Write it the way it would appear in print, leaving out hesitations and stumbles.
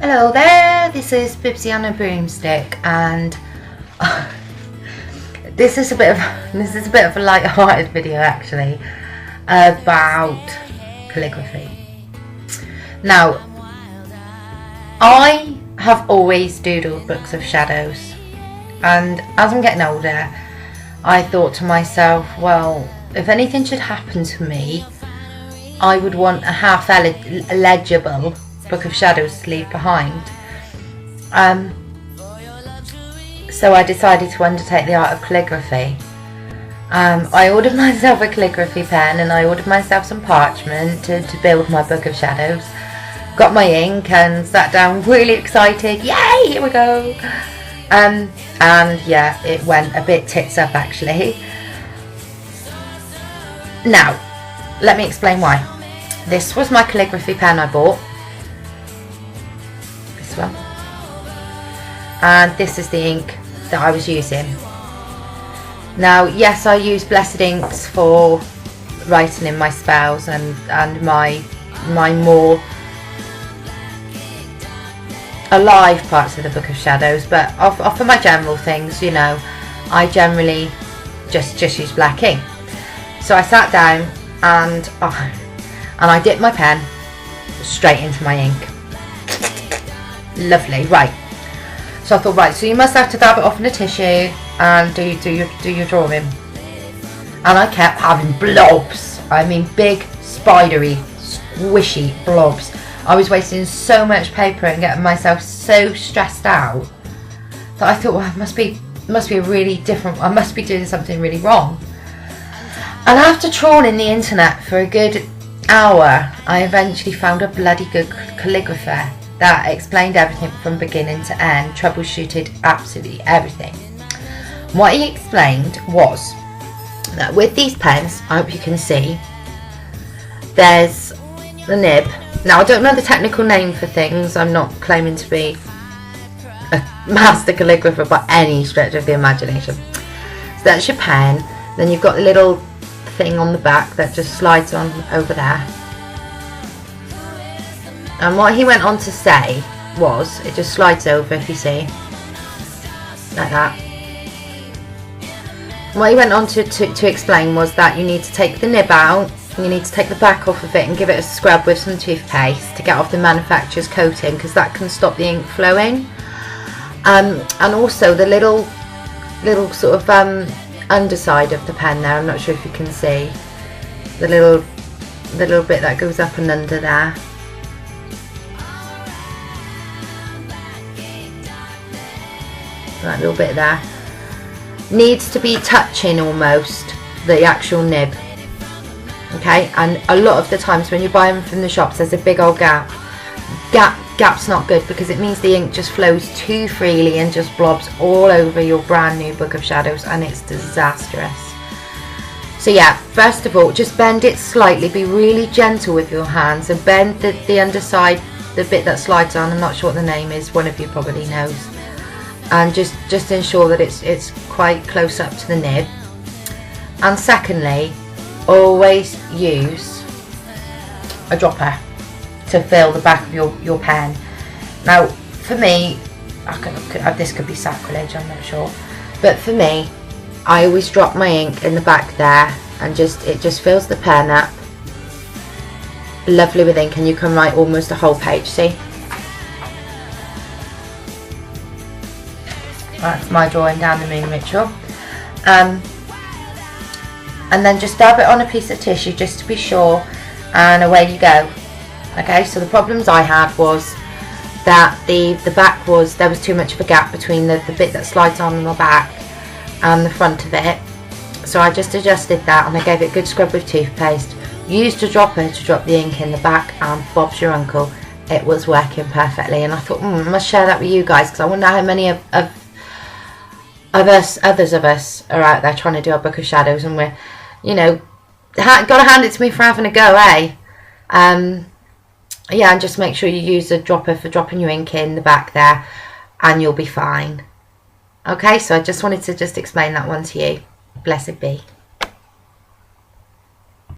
Hello there, this is Bibsy on a Broomstick, and this is a bit of a light-hearted video actually about calligraphy. Now, I have always doodled books of shadows, and as I'm getting older, I thought to myself, well, if anything should happen to me, I would want a half legible book of shadows to leave behind. So I decided to undertake the art of calligraphy. I ordered myself a calligraphy pen, and I ordered myself some parchment to build my book of shadows. Got my ink and sat down really excited. Yay, here we go. And yeah, it went a bit tits up actually. Now, let me explain why. This was my calligraphy pen I bought. This one. And this is the ink that I was using. Now, yes, I use Blessed Inks for writing in my spells and my more alive parts of the Book of Shadows, but for my general things, you know, I generally just use black ink. So I sat down and I dipped my pen straight into my ink. Lovely, right. So I thought, right, so you must have to dab it off in a tissue and do your drawing. And I kept having blobs. I mean, big, spidery, squishy blobs. I was wasting so much paper and getting myself so stressed out that I thought, well, it must be a really different. I must be doing something really wrong. And after trawling the internet for a good hour, I eventually found a bloody good calligrapher that explained everything from beginning to end, troubleshooted absolutely everything. What he explained was that with these pens, I hope you can see, there's the nib. Now, I don't know the technical name for things. I'm not claiming to be a master calligrapher by any stretch of the imagination. So that's your pen. Then you've got the little thing on the back that just slides on over there. And what he went on to say was, it just slides over, if you see, like that. What he went on to explain was that you need to take the nib out, and you need to take the back off of it and give it a scrub with some toothpaste to get off the manufacturer's coating, because that can stop the ink flowing. And also the little sort of underside of the pen there, I'm not sure if you can see, the little bit that goes up and under there. That little bit there needs to be touching almost the actual nib. Okay, and a lot of the times when you buy them from the shops, there's a big old gap. Gap's not good, because it means the ink just flows too freely and just blobs all over your brand new Book of Shadows, and it's disastrous. So yeah, first of all, just bend it slightly, be really gentle with your hands, and bend the underside, the bit that slides on. I'm not sure what the name is, one of you probably knows. And just ensure that it's quite close up to the nib. And secondly, always use a dropper to fill the back of your pen. Now, for me, this could be sacrilege, I'm not sure, but for me, I always drop my ink in the back there, and it just fills the pen up lovely with ink, and you can write almost a whole page. See, that's my drawing down the moon ritual. And then just dab it on a piece of tissue just to be sure, and away you go. Okay, so the problems I had was that the back there was too much of a gap between the bit that slides on the back and the front of it. So I just adjusted that, and I gave it a good scrub with toothpaste. Used a dropper to drop the ink in the back, and Bob's your uncle, it was working perfectly. And I thought, I must share that with you guys, because I wonder how many of others of us are out there trying to do our Book of Shadows, and we're, you know, gotta hand it to me for having a go, eh? Yeah, and just make sure you use a dropper for dropping your ink in the back there, and you'll be fine. Okay, so I just wanted to explain that one to you. Blessed be.